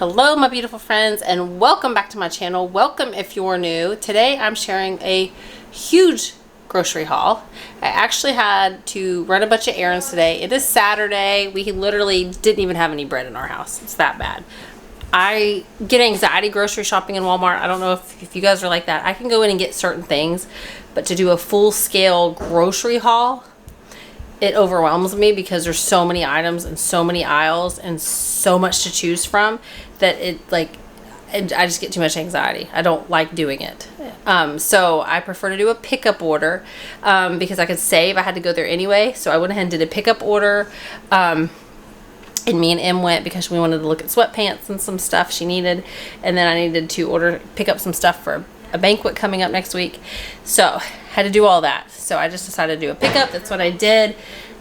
Hello my beautiful friends, and welcome back to my channel. Welcome if you're new. Today I'm sharing a huge grocery haul. I actually had to run a bunch of errands today. It is Saturday. We literally didn't even have any bread in our house. It's that bad. I get anxiety grocery shopping in Walmart. I don't know if you guys are like that. I can go in and get certain things, but to do a full-scale grocery haul, it overwhelms me because there's so many items and so many aisles and so much to choose from that I just get too much anxiety. I don't like doing it. So I prefer to do a pickup order because I could save. I had to go there anyway, so I went ahead and did a pickup order. And me and Em went because we wanted to look at sweatpants and some stuff she needed, and then I needed to pick up some stuff for a banquet coming up next week, so had to do all that. So I just decided to do a pickup. That's what I did,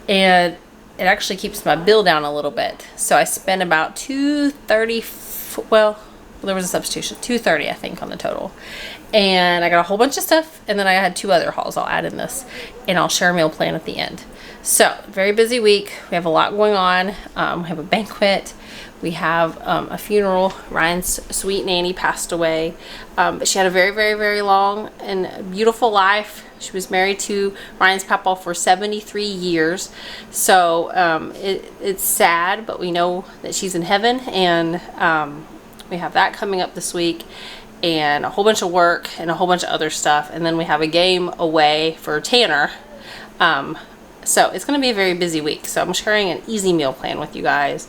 and it actually keeps my bill down a little bit. So I spent about $230. Well, there was a substitution, $230 I think on the total, and I got a whole bunch of stuff, and then I had two other hauls I'll add in this, and I'll share a meal plan at the end. So very busy week. We have a lot going on. We have a banquet. We have a funeral. Ryan's sweet nanny passed away, but she had a very, very, very long and beautiful life. She was married to Ryan's papa for 73 years. So it's sad, but we know that she's in heaven, and we have that coming up this week, and a whole bunch of work and a whole bunch of other stuff. And then we have a game away for Tanner. So it's going to be a very busy week. So I'm sharing an easy meal plan with you guys.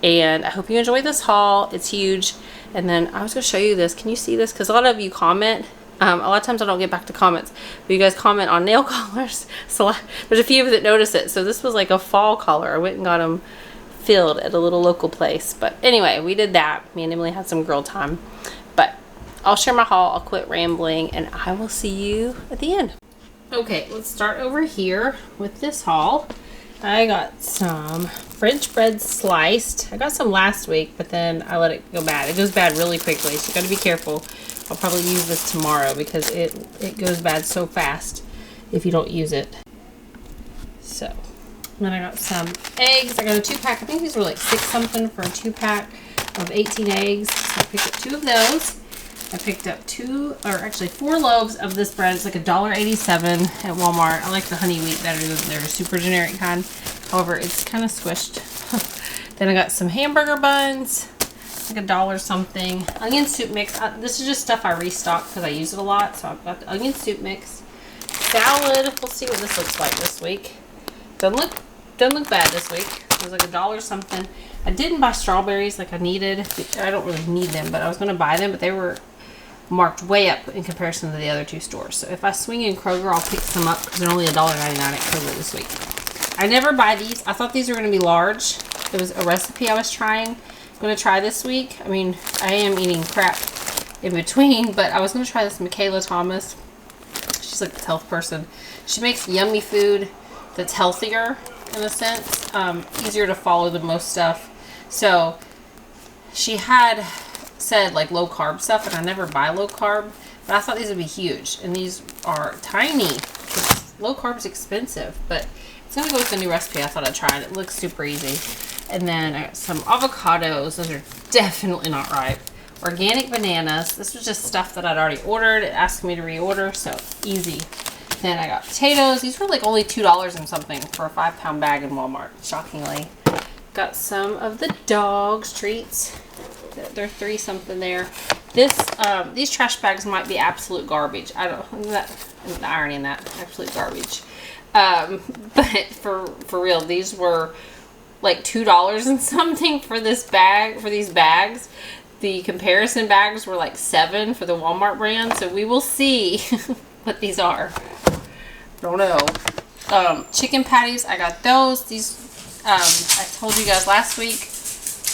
And I hope you enjoy this haul. It's huge. And then I was going to show you this. Can you see this? Because a lot of you comment. A lot of times I don't get back to comments, but you guys comment on nail collars. So there's a few of you that notice it. So this was like a fall collar. I went and got them filled at a little local place. But anyway, we did that. Me and Emily had some girl time. But I'll share my haul. I'll quit rambling, and I will see you at the end. Okay, let's start over here with this haul. I got some French bread sliced. I got some last week, but then I let it go bad. It goes bad really quickly, so you gotta be careful. I'll probably use this tomorrow because it goes bad so fast if you don't use it. So, then I got some eggs. I got a 2-pack. I think these were like 6 something for a 2-pack of 18 eggs. So I picked up 2 of those. I picked up 4 loaves of this bread. It's like $1.87 at Walmart. I like the honey wheat better than their super generic kind. However, it's kind of squished. Then I got some hamburger buns, like $1 something. Onion soup mix. This is just stuff I restock because I use it a lot. So I've got the onion soup mix. Salad. We'll see what this looks like this week. Doesn't look bad this week. It was like $1 something. I didn't buy strawberries like I needed. I don't really need them, but I was going to buy them, but they were marked way up in comparison to the other 2 stores. So if I swing in Kroger, I'll pick some up because they're only $1.99 at Kroger this week. I never buy these. I thought these were going to be large. It was a recipe I was going to try this week. I mean, I am eating crap in between, but I was going to try this Michaela Thomas. She's like this health person. She makes yummy food that's healthier in a sense, easier to follow than most stuff. So she had said like low carb stuff, and I never buy low carb, but I thought these would be huge, and these are tiny. Low carb is expensive, but it's gonna go with the new recipe. I thought I'd try it. It looks super easy. And then I got some avocados. Those are definitely not ripe. Organic bananas. This was just stuff that I'd already ordered. It asked me to reorder, so easy. Then I got potatoes. These were like only $2 and something for a 5-pound bag in Walmart, shockingly. Got some of the dog's treats. They're 3 something there. These trash bags might be absolute garbage. I don't know the irony in that. Absolute garbage. But for real, these were like $2 and something for this bag, for these bags. The comparison bags were like $7 for the Walmart brand, so we will see what these are. Don't know. Chicken patties, I got those. These I told you guys last week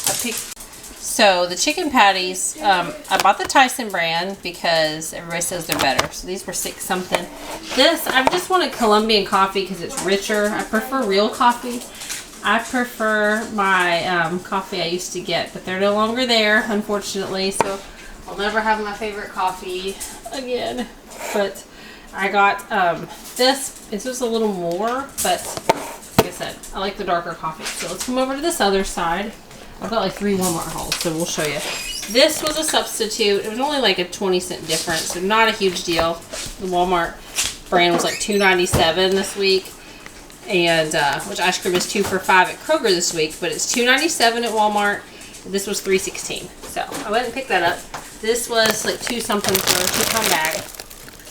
I picked. So the chicken patties, I bought the Tyson brand because everybody says they're better. So these were 6 something. This, I just wanted Colombian coffee because it's richer. I prefer real coffee. I prefer my coffee I used to get, but they're no longer there, unfortunately. So I'll never have my favorite coffee again. But I got this. This was a little more, but like I said, I like the darker coffee. So let's come over to this other side. I've got like 3 Walmart hauls, so we'll show you. This was a substitute. It was only like a 20-cent difference, so not a huge deal. The Walmart brand was like $2.97 this week, and which ice cream is 2 for $5 at Kroger this week, but it's $2.97 at Walmart. This was $3.16, so I went and picked that up. This was like 2 something for a 2-pound bag.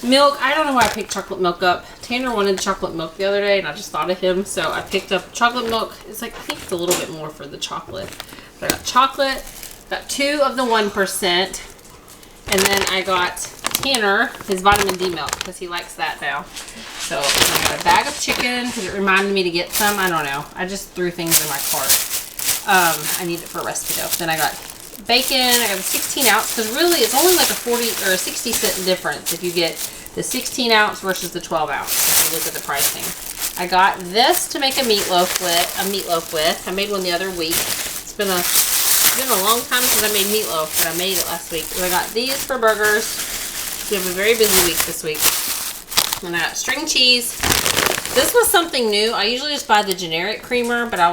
Milk, I don't know why I picked chocolate milk up. Tanner wanted chocolate milk the other day, and I just thought of him, so I picked up chocolate milk. It's like, I think it's a little bit more for the chocolate. But I got chocolate, got 2 of the 1%, and then I got Tanner his vitamin D milk, because he likes that now. So I got a bag of chicken, because it reminded me to get some. I don't know. I just threw things in my cart. I need it for a recipe, though. Then I got bacon. I got a 16 ounce, because really it's only like a 40 or a 60-cent difference if you get the 16 ounce versus the 12 ounce. If you look at the pricing. I got this to make a meatloaf with. I made one the other week. It's been a long time since I made meatloaf, but I made it last week. And I got these for burgers. We have a very busy week this week. And I got string cheese. This was something new. I usually just buy the generic creamer, but I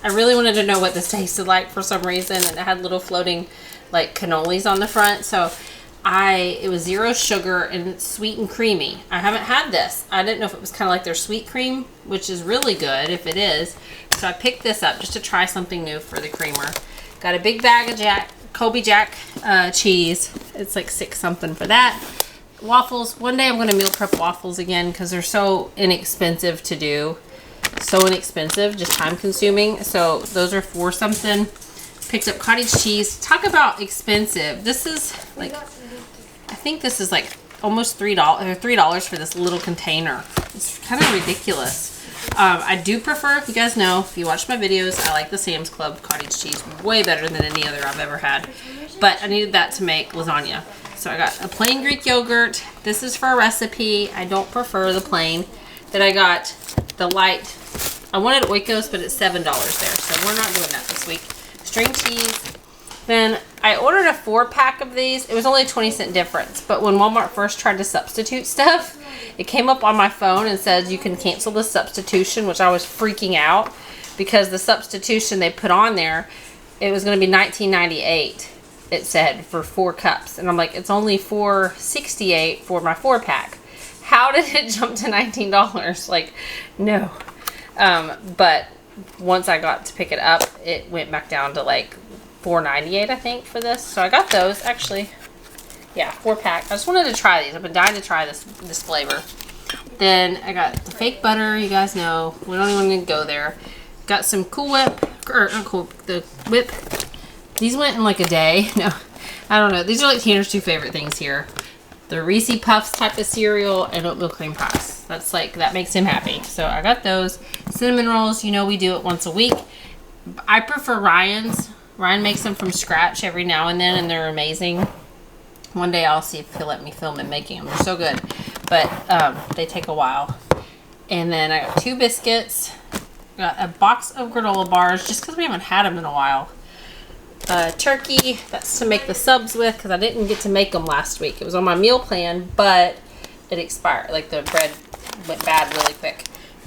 really wanted to know what this tasted like for some reason, and it had little floating like cannolis on the front. So it was 0 sugar and it's sweet and creamy. I haven't had this. I didn't know if it was kind of like their sweet cream, which is really good if it is. So I picked this up just to try something new for the creamer. Got a big bag of Colby Jack cheese. It's like 6 something for that. Waffles. One day I'm going to meal prep waffles again, because they're so inexpensive to do. So inexpensive, just time consuming. So those are 4 something. Picked up cottage cheese. Talk about expensive. This is like, I think this is like almost $3 or $3 for this little container. It's kind of ridiculous. I do prefer, if you guys know, if you watch my videos, I like the Sam's Club cottage cheese way better than any other I've ever had. But I needed that to make lasagna. So I got a plain Greek yogurt. This is for a recipe. I don't prefer the plain. Then I got the light. I wanted Oikos, but it's $7 there. So we're not doing that this week. String cheese. Then I ordered a 4-pack of these. It was only a 20-cent difference. But when Walmart first tried to substitute stuff, it came up on my phone and said you can cancel the substitution, which I was freaking out, because the substitution they put on there, it was going to be $19.98. It said for 4 cups, and I'm like, it's only $4.68 for my 4-pack. How did it jump to $19? Like, no. But once I got to pick it up, it went back down to like $4.98, I think, for this. So I got those. Actually, yeah, 4-pack. I just wanted to try these. I've been dying to try this flavor. Then I got the fake butter. You guys know we don't even need to go there. Got some Cool Whip, or not Cool, the Whip. These went in like a day. No, I don't know. These are like Tanner's 2 favorite things here. The Reese Puffs type of cereal and oatmeal cream pies. That's like, that makes him happy. So I got those. Cinnamon rolls, you know we do it once a week. I prefer Ryan's. Ryan makes them from scratch every now and then, and they're amazing. One day I'll see if he'll let me film him making them. They're so good. But they take a while. And then I got 2 biscuits. Got a box of granola bars, just because we haven't had them in a while. Turkey, that's to make the subs with, because I didn't get to make them last week. It was on my meal plan, but it expired. Like, the bread went bad really quick.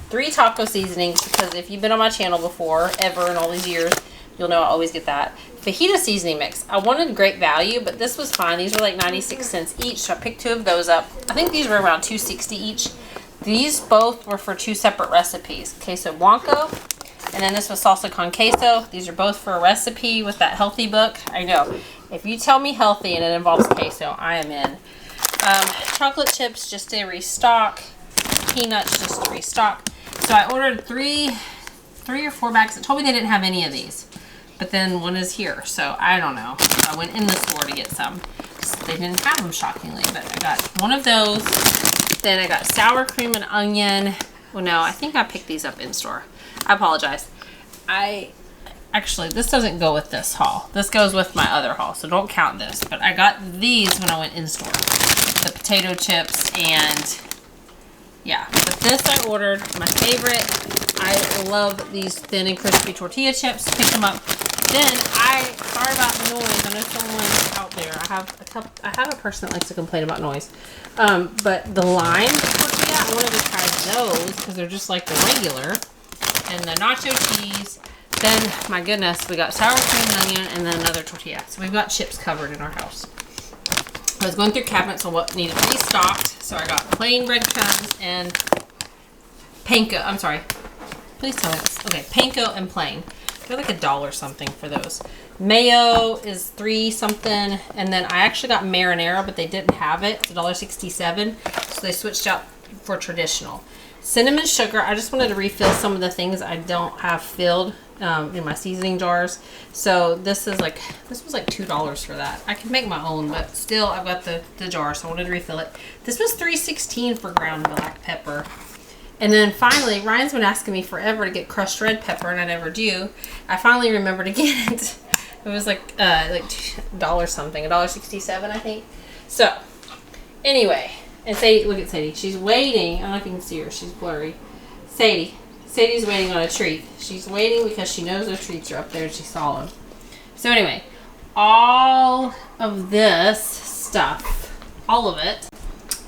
3 taco seasonings, because if you've been on my channel before, ever in all these years, you'll know I always get that. Fajita seasoning mix. I wanted Great Value, but this was fine. These were like 96 cents each, so I picked 2 of those up. I think these were around $2.60 each. These both were for 2 separate recipes. Queso Blanco. And then this was salsa con queso. These are both for a recipe with that healthy book. I know. If you tell me healthy and it involves queso, I am in. Chocolate chips just to restock. Peanuts just to restock. So I ordered 3 or 4 bags. It told me they didn't have any of these. But then one is here. So I don't know. So I went in the store to get some. They didn't have them, shockingly. But I got one of those. Then I got sour cream and onion. Well, no, I think I picked these up in store. I apologize. Actually, this doesn't go with this haul. This goes with my other haul, so don't count this. But I got these when I went in store. The potato chips and, yeah. But this I ordered, my favorite. I love these thin and crispy tortilla chips. Picked them up. Then, sorry about the noise. I know someone's out there. I have a person that likes to complain about noise. But the lime tortilla, I wanted to try those because they're just like the regular. And the nacho cheese, Then, my goodness, we got sour cream and onion and then another tortilla. So we've got chips covered in our house. I was going through cabinets on what needed restocked. So I got plain breadcrumbs and panko. I'm sorry. Please tell me this. Okay, panko and plain. They're like $1 something for those. Mayo is $3 something. And then I actually got marinara, but they didn't have it. It's $1.67. So they switched out for traditional. Cinnamon sugar. I just wanted to refill some of the things I don't have filled in my seasoning jars. So this was like $2 for that. I can make my own, but still I've got the jar, so I wanted to refill it. This was $3.16 for ground black pepper. And then finally, Ryan's been asking me forever to get crushed red pepper, and I never do. I finally remembered to get it. It was like $1 something, $1.67 I think. So anyway, and Sadie, look at Sadie. She's waiting. I don't know if you can see her. She's blurry. Sadie's waiting on a treat. She's waiting because she knows those treats are up there and she saw them. So anyway, all of this stuff, all of it,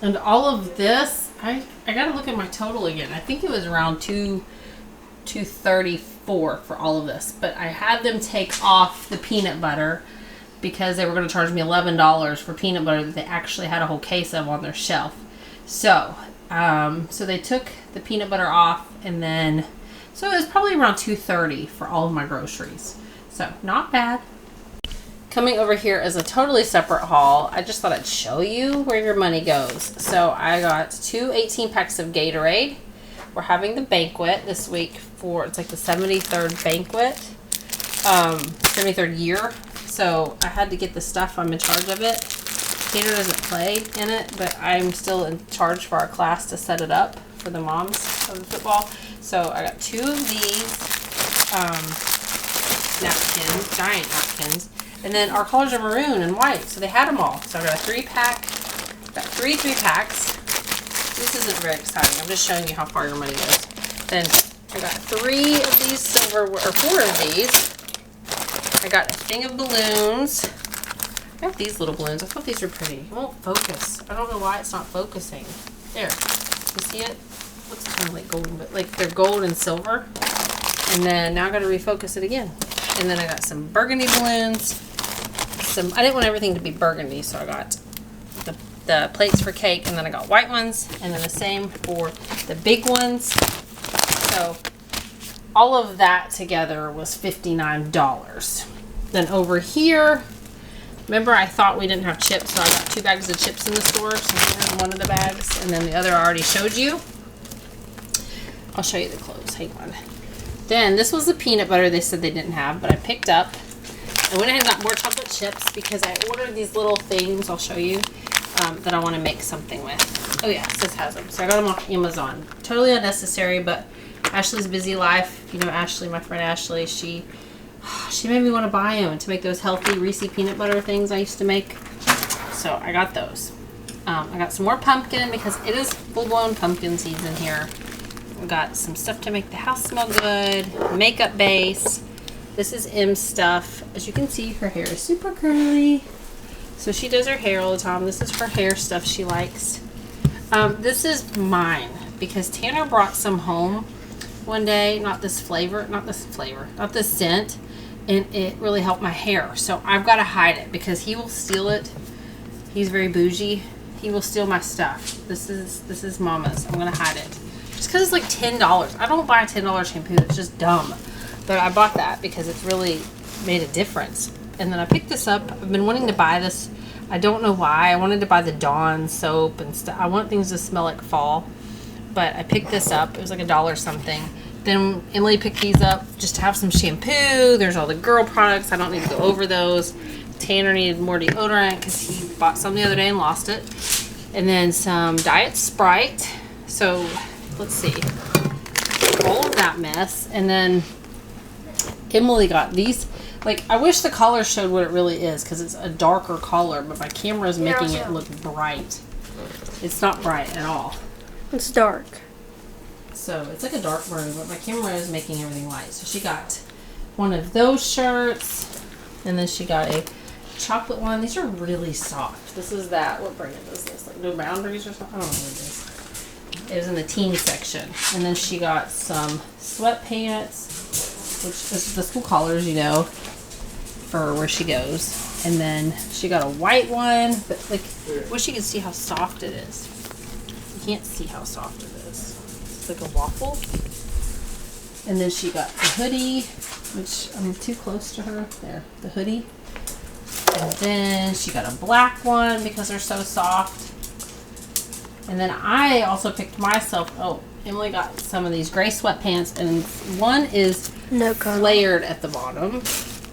and all of this, I gotta look at my total again. I think it was around $234 for all of this, but I had them take off the peanut butter because they were going to charge me $11 for peanut butter that they actually had a whole case of on their shelf. So, so they took the peanut butter off, and then, so it was probably around $230 for all of my groceries. So, not bad. Coming over here is a totally separate haul. I just thought I'd show you where your money goes. So, I got 2 18-packs of Gatorade. We're having the banquet this week for, it's like the 73rd banquet, 73rd year. So I had to get the stuff. I'm in charge of it. Tanner doesn't play in it, but I'm still in charge for our class to set it up for the moms of the football. So I got 2 of these napkins, giant napkins, and then our colors are maroon and white, so they had them all. So I got a 3-pack, got 3 3-packs. This isn't very exciting. I'm just showing you how far your money goes. Then I got 3 of these silver, or 4 of these. I got a thing of balloons. I have these little balloons. I thought these were pretty. It won't focus. I don't know why it's not focusing. There. You see it? Looks kind of like gold, but like they're gold and silver. And then now I got to refocus it again. And then I got some burgundy balloons. I didn't want everything to be burgundy, so I got the plates for cake, and then I got white ones, and then the same for the big ones. So all of that together was $59. Then over here, remember I thought we didn't have chips, so I got 2 bags of chips in the store. So here's one of the bags, and then the other I already showed you. I'll show you the clothes. Hang on. Then this was the peanut butter they said they didn't have, but I picked up. I went ahead and got more chocolate chips because I ordered these little things. I'll show you that I want to make something with. Oh yeah, this has them. So I got them off Amazon. Totally unnecessary, but Ashley's busy life. You know Ashley, my friend Ashley, she made me want to buy them to make those healthy Reese peanut butter things I used to make. So I got those. I got some more pumpkin because it is full-blown pumpkin season here. I got some stuff to make the house smell good. Makeup base. This is M's stuff. As you can see, her hair is super curly. So she does her hair all the time. This is her hair stuff she likes. This is mine because Tanner brought some home one day. Not this scent. And it really helped my hair. So I've got to hide it because he will steal it. He's very bougie. He will steal my stuff. This is Mama's. I'm going to hide it. Just because it's like $10. I don't buy a $10 shampoo. It's just dumb. But I bought that because it's really made a difference. And then I picked this up. I've been wanting to buy this. I don't know why. I wanted to buy the Dawn soap and stuff. I want things to smell like fall. But I picked this up. It was like $1 something. Then Emily picked these up just to have some shampoo. There's all the girl products. I don't need to go over those. Tanner needed more deodorant because he bought some the other day and lost it. And then some Diet Sprite. So let's see. All of that mess. And then Emily got these. Like, I wish the color showed what it really is because it's a darker color, but my camera is making it look bright. It's not bright at all. It's dark. So it's like a dark maroon, but my camera is making everything light. So she got one of those shirts, and then she got a chocolate one. These are really soft. This is that. What brand is this? Like No Boundaries or something? I don't know what it is. It was in the teen section. And then she got some sweatpants. which is the school collars, you know, for where she goes. And then she got a white one, but like, wish you could see how soft it is. You can't see how soft it is. It's like a waffle. And then she got the hoodie, which I'm too close to her. There, the hoodie. And then she got a black one because they're so soft. And then I also picked myself, Emily got some of these gray sweatpants, and one is flared at the bottom.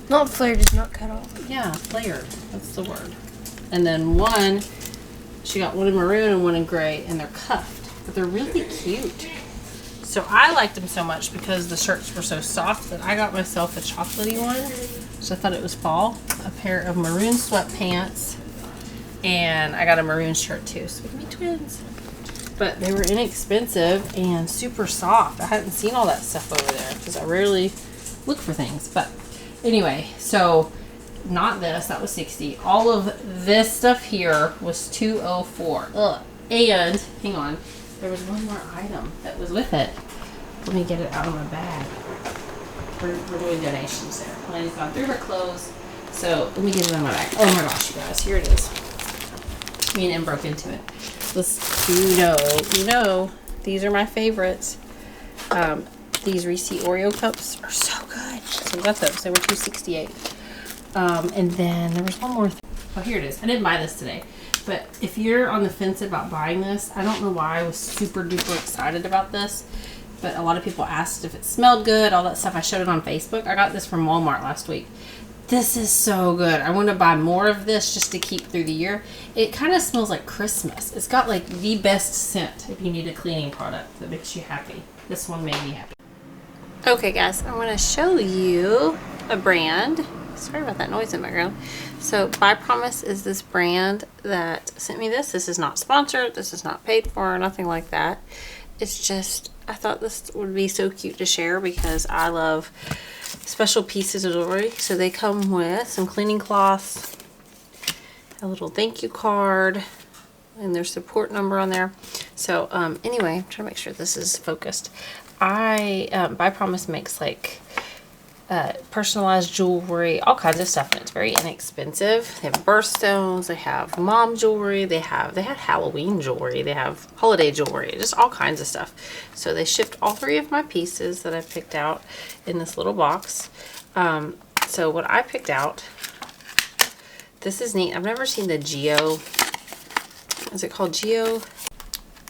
Not flared, it's not cut off. Yeah, flared. That's the word. And then one, she got one in maroon and one in gray, and they're cuffed. But they're really cute. So I liked them so much because the shirts were so soft that I got myself a chocolatey one. So I thought it was fall. A pair of maroon sweatpants. And I got a maroon shirt too. So we can be twins. But they were inexpensive and super soft. I hadn't seen all that stuff over there because I rarely look for things. But anyway, so not this. That was $60. All of this stuff here was $204. Ugh. And, hang on. There was one more item that was with it. Let me get it out of my bag. We're doing donations there. Lainey's gone through her clothes. So let me get it out of my bag. Oh my gosh, you guys. Here it is. Me and Em broke into it. This, you know, these are my favorites. These Reese Oreo cups are so good. So I got those. They were $2.68. And then there was one more thing. Oh, here it is. I didn't buy this today. But if you're on the fence about buying this, I don't know why I was super duper excited about this. But a lot of people asked if it smelled good, all that stuff. I showed it on Facebook. I got this from Walmart last week. This is so good. I want to buy more of this just to keep through the year. It kind of smells like Christmas. It's got like the best scent if you need a cleaning product that makes you happy. This one made me happy. Okay guys, I want to show you a brand. Sorry about that noise in the background. So By Promise is this brand that sent me this. This is not sponsored. This is not paid for, nothing like that. It's just, I thought this would be so cute to share because I love special pieces of jewelry. So they come with some cleaning cloths, a little thank you card, and their support number on there. So anyway, I'm trying to make sure this is focused. By Promise makes like personalized jewelry, all kinds of stuff, and it's very inexpensive. They have birthstones, they have mom jewelry, they had Halloween jewelry, they have holiday jewelry, just all kinds of stuff. So they shipped all 3 of my pieces that I picked out in this little box. So what I picked out, this is neat. I've never seen the Geo, is it called Geo?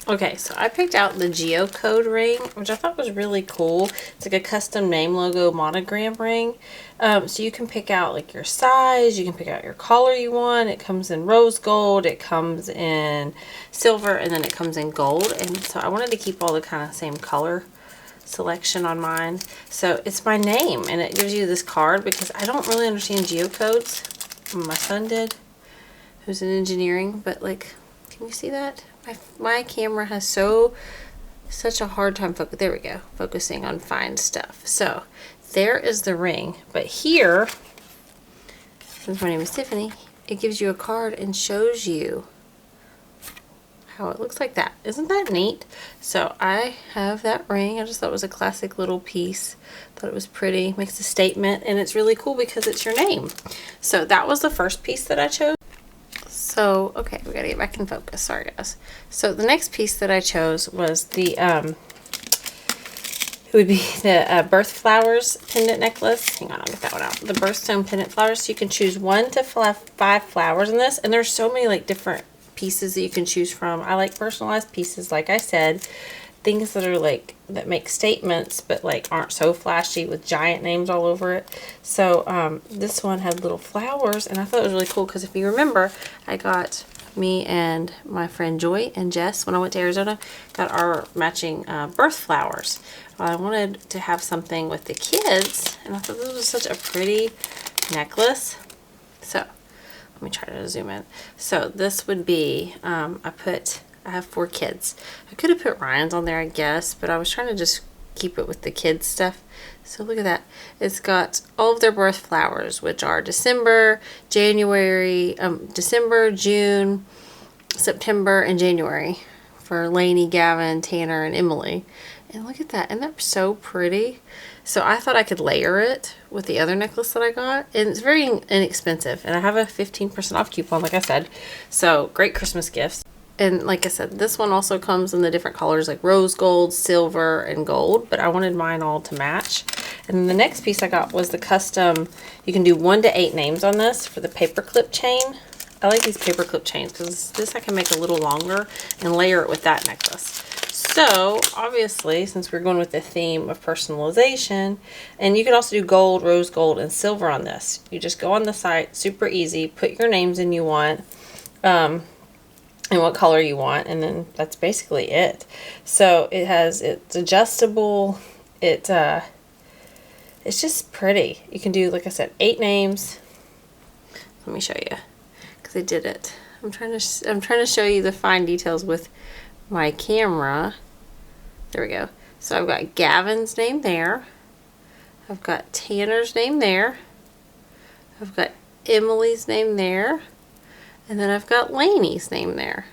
Okay, so I picked out the geocode ring, which I thought was really cool. It's like a custom name logo monogram ring. So you can pick out like your size, you can pick out your color you want. It comes in rose gold, it comes in silver, and then it comes in gold. And so I wanted to keep all the kind of same color selection on mine. So it's my name, and it gives you this card because I don't really understand geocodes. My son did, who's in engineering, but like, can you see that? My camera has such a hard time there we go, focusing on fine stuff. So there is the ring, but here, since my name is Tiffany, it gives you a card and shows you how it looks like that. Isn't that neat? So I have that ring. I just thought it was a classic little piece. Thought it was pretty, makes a statement, and it's really cool because it's your name. So that was the first piece that I chose. So, okay, we gotta get back in focus. Sorry, guys. So the next piece that I chose was the, birth flowers pendant necklace. Hang on, I'll get that one out. The birthstone pendant flowers. So you can choose 1 to 5 flowers in this. And there's so many, like, different pieces that you can choose from. I like personalized pieces, like I said. Things that are, like, that make statements, but, like, aren't so flashy with giant names all over it. So, this one had little flowers, and I thought it was really cool because if you remember, I got me and my friend Joy and Jess, when I went to Arizona, got our matching birth flowers. I wanted to have something with the kids, and I thought this was such a pretty necklace. So, let me try to zoom in. So, this would be, I have 4 kids. I could have put Ryan's on there, I guess, but I was trying to just keep it with the kids stuff. So look at that. It's got all of their birth flowers, which are December, June, September, and January for Lainey, Gavin, Tanner, and Emily. And look at that. Isn't that so pretty? So I thought I could layer it with the other necklace that I got. And it's very inexpensive. And I have a 15% off coupon, like I said. So great Christmas gifts. And like I said, this one also comes in the different colors like rose gold, silver, and gold. But I wanted mine all to match. And then the next piece I got was the custom. You can do 1 to 8 names on this for the paper clip chain. I like these paper clip chains because this I can make a little longer and layer it with that necklace. So obviously, since we're going with the theme of personalization, and you can also do gold, rose gold, and silver on this. You just go on the site, super easy, put your names in you want, and what color you want, and then that's basically it. So it's adjustable. It's just pretty. You can do, like I said, 8 names. Let me show you, because I did it. I'm trying to show you the fine details with my camera. There we go. So I've got Gavin's name there. I've got Tanner's name there. I've got Emily's name there. And then I've got Lainey's name there.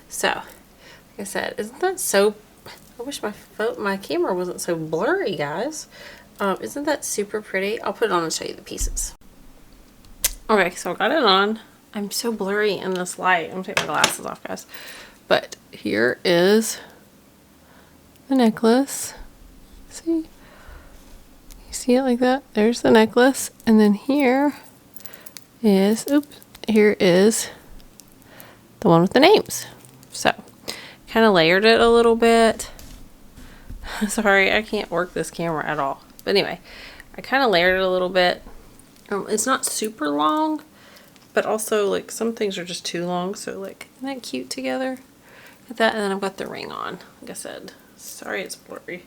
So, like I said, isn't that so... I wish my camera wasn't so blurry, guys. Isn't that super pretty? I'll put it on and show you the pieces. Okay, so I got it on. I'm so blurry in this light. I'm gonna take my glasses off, guys. But here is the necklace. See? You see it like that? There's the necklace. And then here is, here is the one with the names. So, kind of layered it a little bit. Sorry, I can't work this camera at all. But anyway, I kind of layered it a little bit. It's not super long, but also like some things are just too long. So like, isn't that cute together? Got that, and then I've got the ring on. Like I said, sorry it's blurry.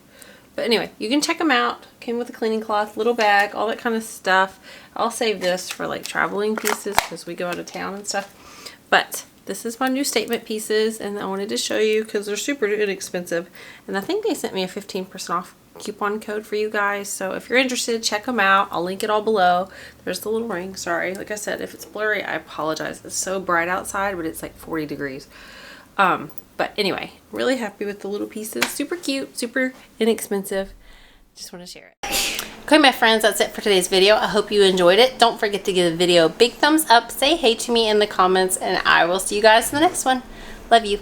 But anyway, you can check them out. Came with a cleaning cloth, little bag, all that kind of stuff. I'll save this for like traveling pieces because we go out of town and stuff. But this is my new statement pieces, and I wanted to show you because they're super inexpensive. And I think they sent me a 15% off coupon code for you guys. So if you're interested, check them out. I'll link it all below. There's the little ring. Sorry, like I said, if it's blurry, I apologize. It's so bright outside, but it's like 40 degrees. But anyway, really happy with the little pieces. Super cute, super inexpensive. Just want to share it. Okay, my friends, that's it for today's video. I hope you enjoyed it. Don't forget to give the video a big thumbs up. Say hey to me in the comments, and I will see you guys in the next one. Love you.